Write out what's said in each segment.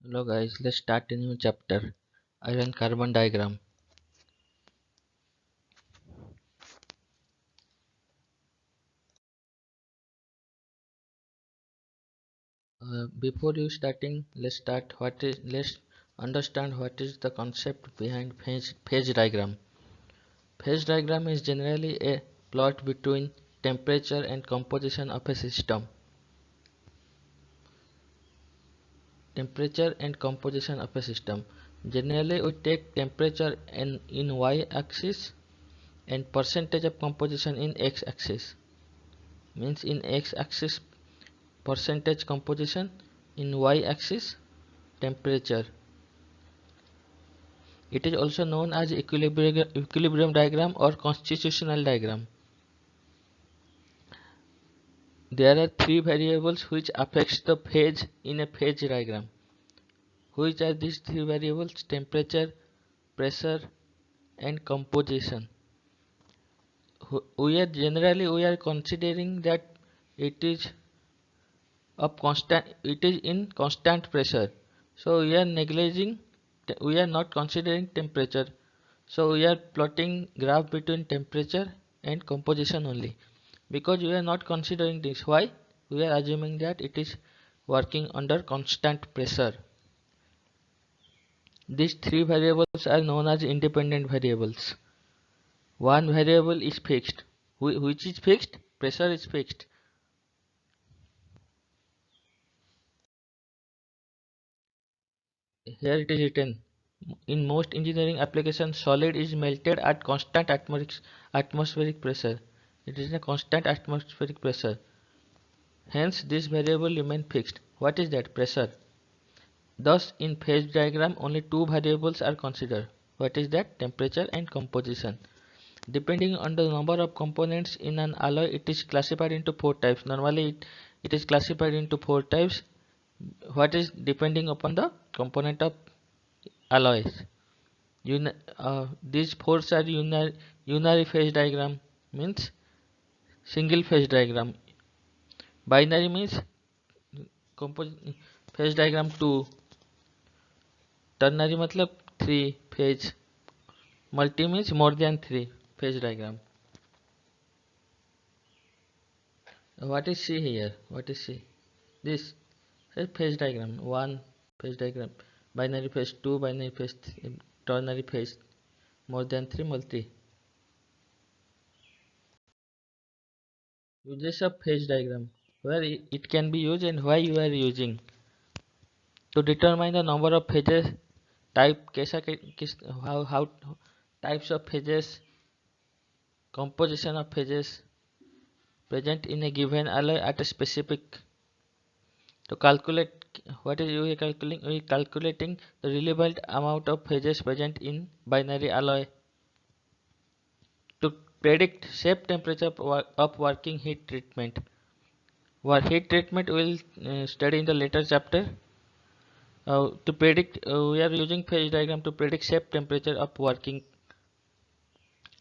Hello guys, let's start a new chapter. Iron carbon diagram. Before you starting, let's understand what is the concept behind phase diagram. Phase diagram is generally a plot between temperature and composition of a system. Temperature and composition of a system. Generally, we take temperature in y-axis and percentage of composition in x-axis. Means in x-axis percentage composition, in y-axis temperature. It is also known as equilibrium diagram or constitutional diagram. There are three variables which affects the phase in a phase diagram. Which are these three variables? Temperature, pressure and composition. We are considering that it is it is in constant pressure, so we are not considering temperature, so we are plotting graph between temperature and composition only, because we are not considering this. Why? We are assuming that it is working under constant pressure. These three variables are known as independent variables. One variable is fixed. Which is fixed? Pressure is fixed. Here it is written, in most engineering applications, solid is melted at constant atmospheric pressure. It is a constant atmospheric pressure. Hence, this variable remains fixed. What is that? Pressure. Thus, in phase diagram, only two variables are considered. What is that? Temperature and composition. Depending on the number of components in an alloy, it is classified into four types. Normally, it is classified into four types. What is depending upon the component of alloys? These fours are unary phase diagram, means single phase diagram. Binary means phase diagram 2. Ternary matlab 3 phase. Multi means more than 3 phase diagram. What is C here? What is C? This is phase diagram 1, phase diagram. Binary phase 2, binary phase 3, ternary phase more than 3, multi. Uses of phase diagram, where it can be used and why you are using. To determine the number of phases, how types of phases, composition of phases present in a given alloy at a specific. To calculate, what is we calculating? We calculating the relevant amount of phases present in binary alloy. To predict safe temperature of working heat treatment. What heat treatment we will study in the later chapter. To predict, we are using phase diagram to predict safe temperature of working,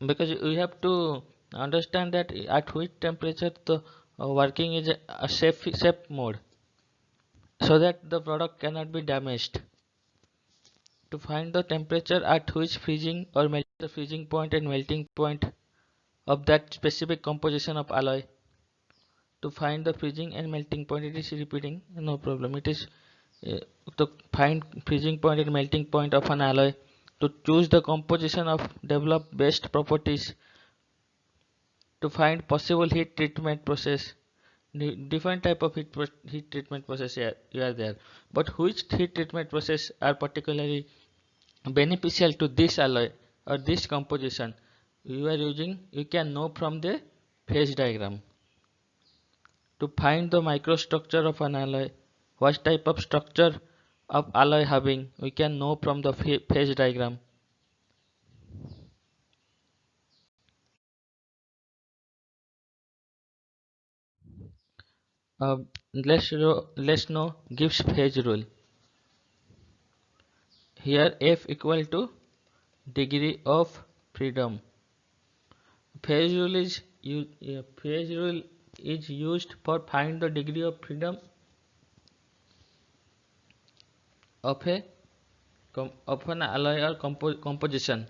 because we have to understand that at which temperature the working is a safe mode, so that the product cannot be damaged. To find the temperature at which freezing or melting, the freezing point and melting point of that specific composition of alloy. To find the freezing and melting point, it is repeating, no problem. It is uh, to find freezing point and melting point of an alloy. To choose the composition of develop best properties. To find possible heat treatment process. Different type of heat treatment process here you are there, but which heat treatment process are particularly beneficial to this alloy or this composition you are using, you can know from the phase diagram. To find the microstructure of an alloy, what type of structure of alloy having, we can know from the phase diagram. uh, let's know Gibbs phase rule. Here F equal to degree of freedom. Phase rule is used for find the degree of freedom of a of an alloy or composition.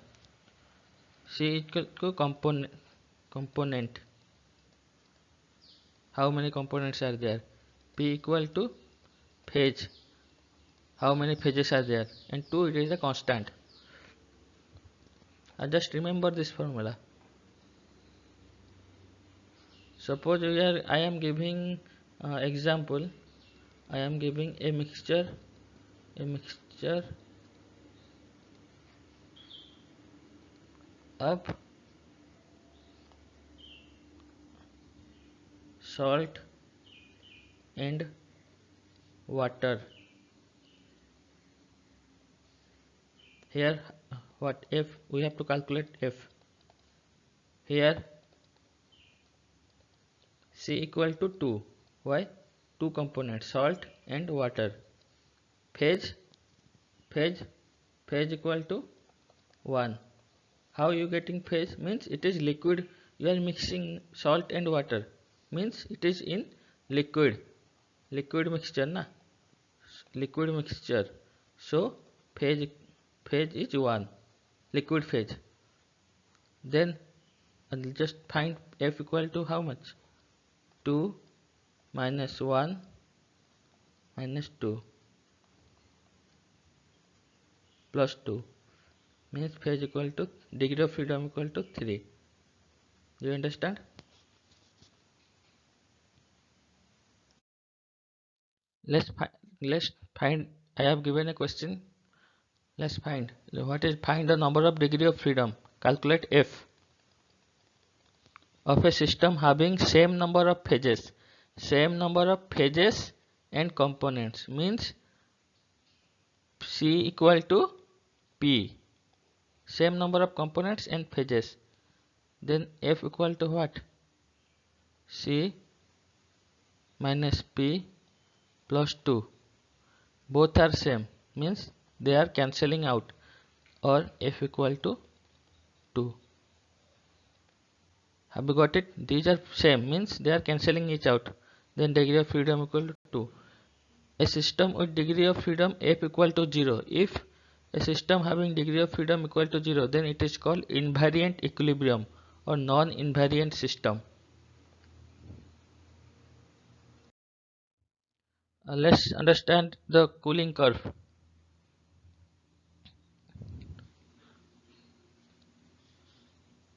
C equal to component. How many components are there? P equal to phase. How many phases are there? And 2, it is a constant. Just remember this formula. Suppose I am giving example. I am giving a mixture of salt and water. Here what F? We have to calculate F. Here C equal to 2. Why? 2 components, salt and water. Phase equal to 1. How you getting phase? Means it is liquid. You are mixing salt and water. Means it is in liquid mixture na. Liquid mixture. So phase is 1. Liquid phase. Then I'll just find F equal to how much? 2 minus 1 minus 2 plus 2 means phase equal to degree of freedom equal to 3. Do you understand? Let's find. I have given a question. Let's find. Find the number of degree of freedom. Calculate F of a system having same number of phases and components. Means C equal to P. Same number of components and phases. Then F equal to what? C minus P plus 2. Both are same. Means they are cancelling out. Or F equal to 2. Have you got it? These are same. Means they are cancelling each out. Then degree of freedom equal to 2. A system with degree of freedom F equal to 0. If a system having degree of freedom equal to 0, then it is called invariant equilibrium or non-invariant system. Let's understand the cooling curve.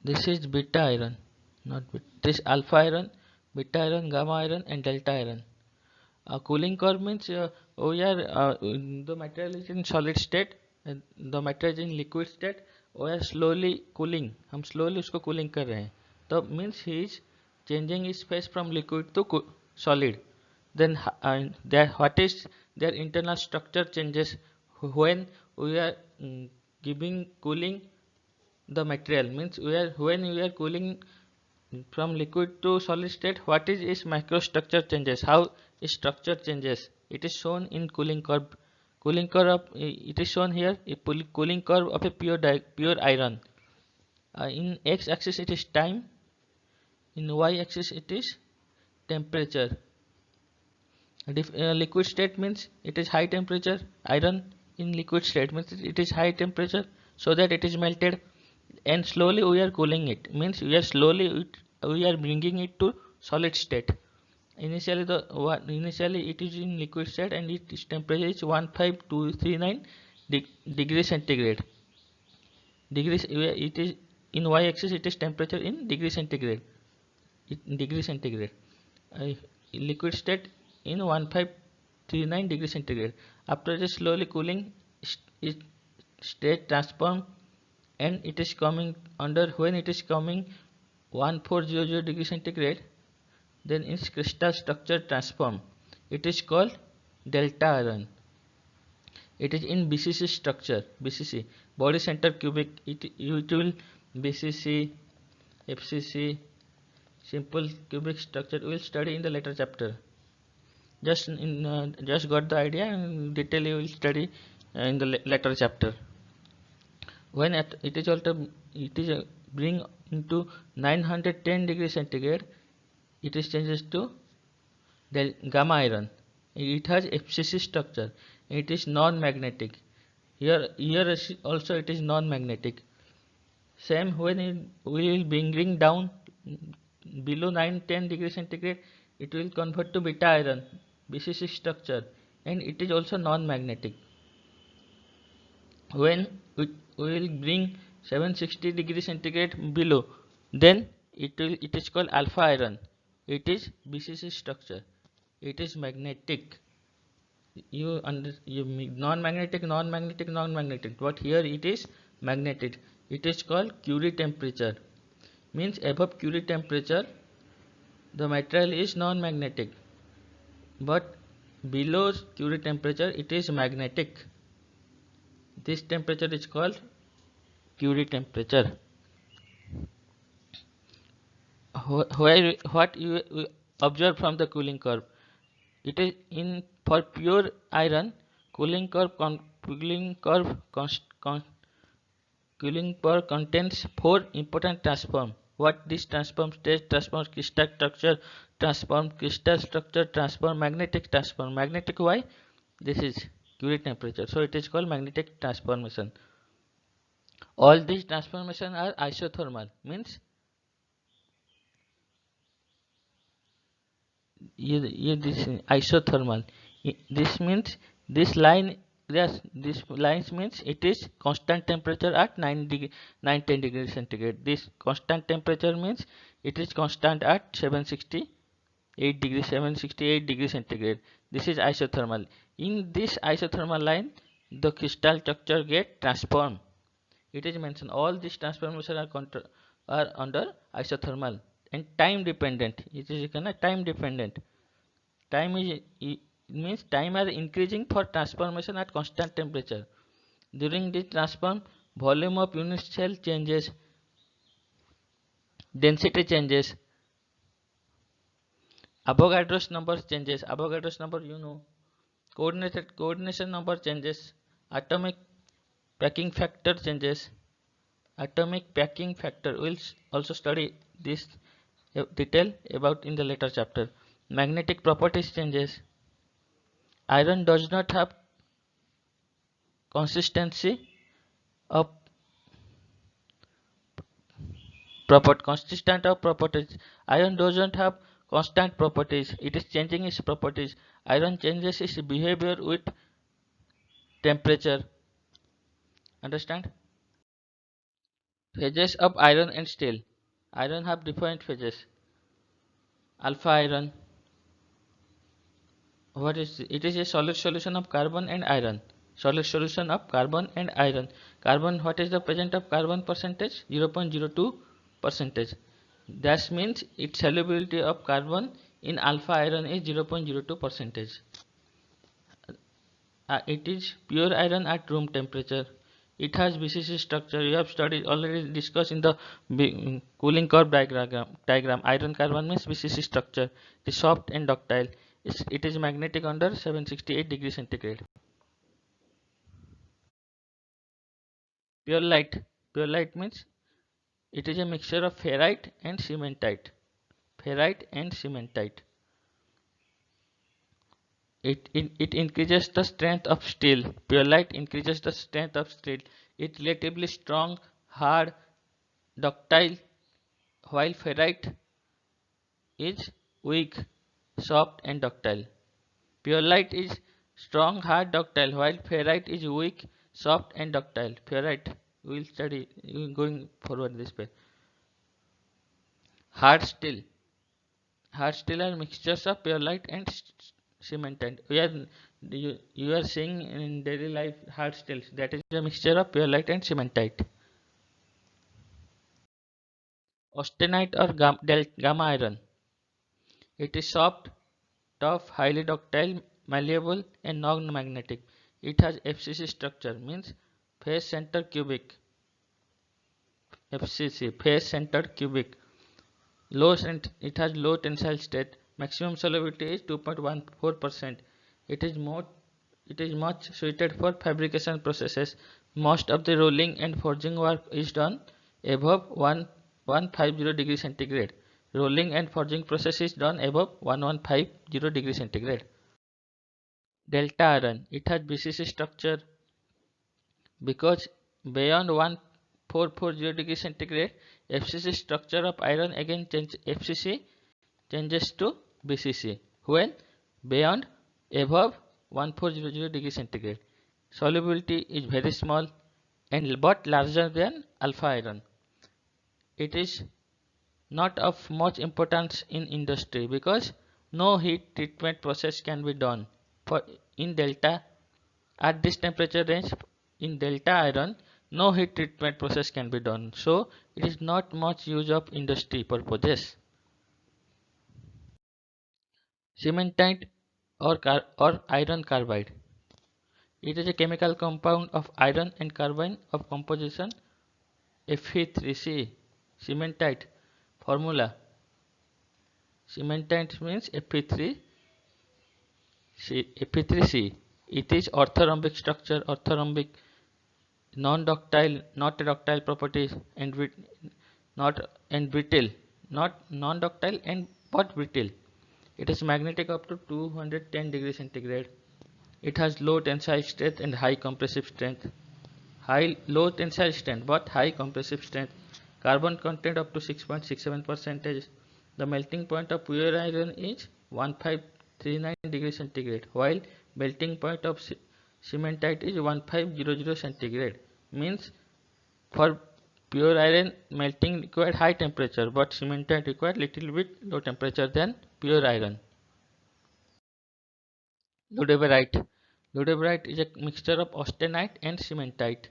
This is beta iron, not beta. This alpha iron, beta iron, gamma iron, and delta iron. Cooling curve means the material is in solid state and the material is in liquid state. We are slowly cooling. हम slowly उसको cooling कर रहे हैं. तो means he is changing his phase from liquid to solid. Then what is their internal structure changes when we are giving cooling the material. Means when we are cooling from liquid to solid state, what is its microstructure changes? How its structure changes? It is shown in cooling curve. Cooling curve it is shown here. A cooling curve of a pure iron. In x-axis it is time. In y-axis it is temperature. Liquid state means it is high temperature. Iron in liquid state means it is high temperature, so that it is melted. And slowly we are cooling it. Means we are bringing it to solid state. Initially it is in liquid state and its temperature is 15239 degrees centigrade. It is in y-axis it is temperature in degree centigrade. Liquid state in 1539 degrees centigrade. After the slowly cooling, state transform, and it is coming under, when it is coming 1400 degrees centigrade, then its crystal structure transform. It is called delta iron. It is in BCC structure. BCC, body center cubic. It will BCC, FCC, simple cubic structure. We will study in the later chapter. Just got the idea, and detail you will study in the later chapter. When it is bring into 910 degrees centigrade, it is changes to gamma iron. It has FCC structure. it is non-magnetic. Here also it is non-magnetic. Same when we will bring down below 9-10 degrees centigrade, it will convert to beta iron, BCC structure, and it is also non-magnetic. When we will bring 760 degrees centigrade below, then it is called alpha iron. It is BCC structure. It is magnetic. You non-magnetic, but here it is magnetic. It is called Curie temperature. Means above Curie temperature the material is non-magnetic, but below Curie temperature it is magnetic. This temperature is called Curie temperature. What you observe from the cooling curve? It is in for pure iron, cooling curve contains four important transform. What this transform? State transform, crystal structure transform, magnetic transform. Magnetic, why? This is Curie temperature, so it is called magnetic transformation. All these transformation are isothermal, means this is isothermal. This means this line, yes, this lines means it is constant temperature at 10 degrees centigrade. This constant temperature means it is constant at 768 degrees centigrade. This is isothermal. In this isothermal line, the crystal structure get transformed. It is mentioned all these transformation are under isothermal and time dependent. It is time dependent. Time is it means time are increasing for transformation at constant temperature. During this transform, volume of unit cell changes, density changes, Avogadro's number changes. Avogadro's number coordination number changes, atomic packing factor changes. Atomic packing factor, we'll also study this detail about in the later chapter. Magnetic properties changes. Iron does not have consistency of consistent of properties. Iron doesn't have constant properties. It is changing its properties. Iron changes its behavior with temperature. Understand? Phases of iron and steel. Iron have different phases. Alpha iron. What is it? It is a solid solution of carbon and iron. Solid solution of carbon and iron. Carbon, what is the present of carbon percentage? 0.02 percentage. That means its solubility of carbon in alpha iron is 0.02 percentage. It is pure iron at room temperature. It has BCC structure. You have studied already discussed in the cooling curve diagram. Iron carbon means BCC structure. It is soft and ductile. It is magnetic under 768 degrees centigrade. Pure light. Pure light means it is a mixture of ferrite and cementite. Ferrite and cementite. It increases the strength of steel. Pure light increases the strength of steel. It relatively strong, hard, ductile, while ferrite is weak, soft and ductile. Pure light is strong, hard, ductile, while ferrite is weak, soft and ductile. Ferrite we will study going forward this way. Hard steel. Hard steel are mixtures of pure light and cementite. You are seeing in daily life hard steels, that is a mixture of pure light and cementite. Austenite or gamma iron. It is soft, tough, highly ductile, malleable and non-magnetic. It has FCC structure, means face center cubic. FCC, face center cubic. It has low tensile state. Maximum solubility is 2.14%. It is much suited for fabrication processes. Most of the rolling and forging work is done above 1150 degrees centigrade. Rolling and forging process is done above 1150 degrees centigrade. Delta iron, it has BCC structure because beyond 1440 degree centigrade, FCC structure of iron again FCC changes to BCC when beyond above 1400 degree centigrade. Solubility is very small and but larger than alpha iron. It is not of much importance in industry because no heat treatment process can be done for in delta at this temperature range. In delta iron no heat treatment process can be done, so it is not much use of industry purposes. Cementite or iron carbide, it is a chemical compound of iron and carbide of composition Fe3C. Cementite formula, cementite means Fe3C. It is orthorhombic structure, orthorhombic, non-ductile, not ductile properties, and not and brittle, not non-ductile and but brittle. It is magnetic up to 210 degrees centigrade. It has low tensile strength and high compressive strength. Low tensile strength but high compressive strength. Carbon content up to 6.67%. The melting point of pure iron is 1539 degrees centigrade, while melting point of cementite is 1500 centigrade. Means for pure iron melting required high temperature, but cementite required little bit low temperature than pure iron. Ludeberite. Ludeberite is a mixture of austenite and cementite.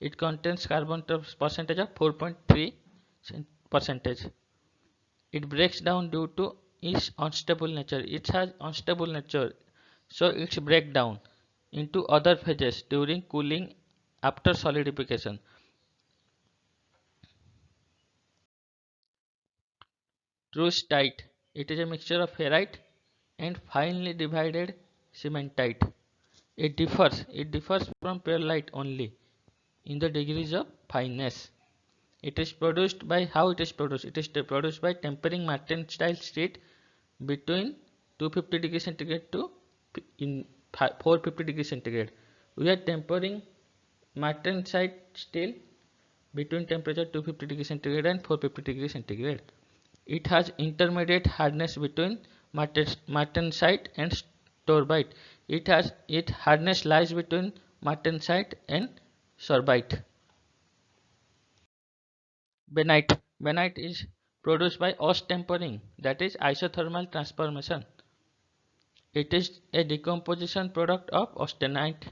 It contains carbon percentage of 4.3 percentage. It breaks down due to its unstable nature. It has unstable nature, so its break down into other phases during cooling after solidification. Trustite. It is a mixture of ferrite and finely divided cementite. It differs from perlite only in the degrees of fineness. It is produced by how it is produced. It is produced by tempering martensite sheet between 250 degree centigrade to in 450 degree centigrade. We are tempering martensite steel between temperature 250 degree centigrade and 450 degree centigrade. It has intermediate hardness between martensite and sorbite. Its hardness lies between martensite and sorbite. Benite. Benite is produced by Ost-tempering, that is isothermal transformation. It is a decomposition product of austenite.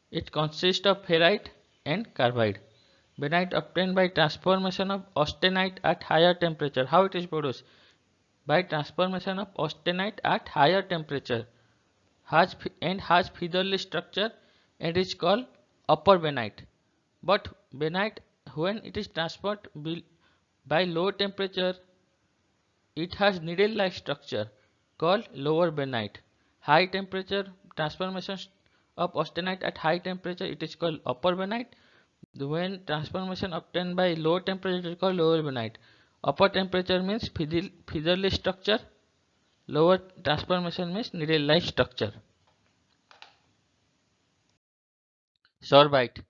It consists of ferrite and carbide. Benite obtained by transformation of austenite at higher temperature. How it is produced? By transformation of austenite at higher temperature. Has featherless structure and is called upper benite. But benite, when it is transferred by low temperature, it has needle-like structure called lower benite. High temperature transformation of austenite at high temperature, it is called upper benite. When transformation obtained by low temperature, it is called lower benite. Upper temperature means featherless structure. Lower transformation means needle-like structure. Sorbite.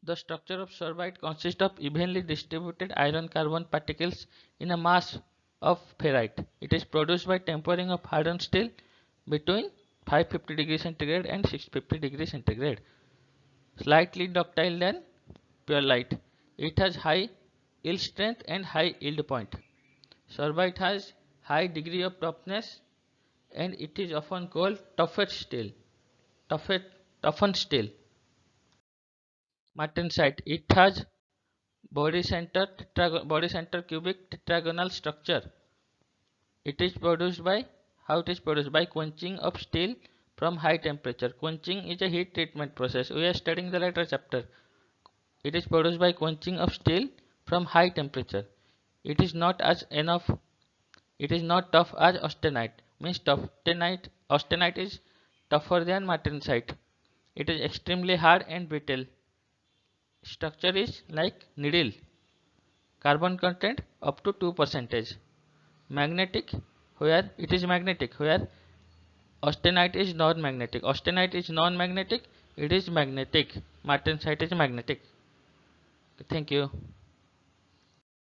The structure of sorbite consists of evenly distributed iron carbon particles in a mass of ferrite. It is produced by tempering of hardened steel between 550 degrees centigrade and 650 degrees centigrade. Slightly ductile than perlite. It has high yield strength and high yield point. Sorbite has high degree of toughness and it is often called toughened steel. Toughened steel. Martensite. It has body center cubic tetragonal structure. It is produced by how it is produced by quenching of steel from high temperature. Quenching is a heat treatment process. We are studying the later chapter. It is produced by quenching of steel from high temperature. It is not as enough. It is not tough as austenite. Means austenite is tougher than martensite. It is extremely hard and brittle. Structure is like needle. Carbon content up to 2%. Magnetic, where it is magnetic, where Austenite is non-magnetic. Austenite is non-magnetic. It is magnetic. Martensite is magnetic. Thank you.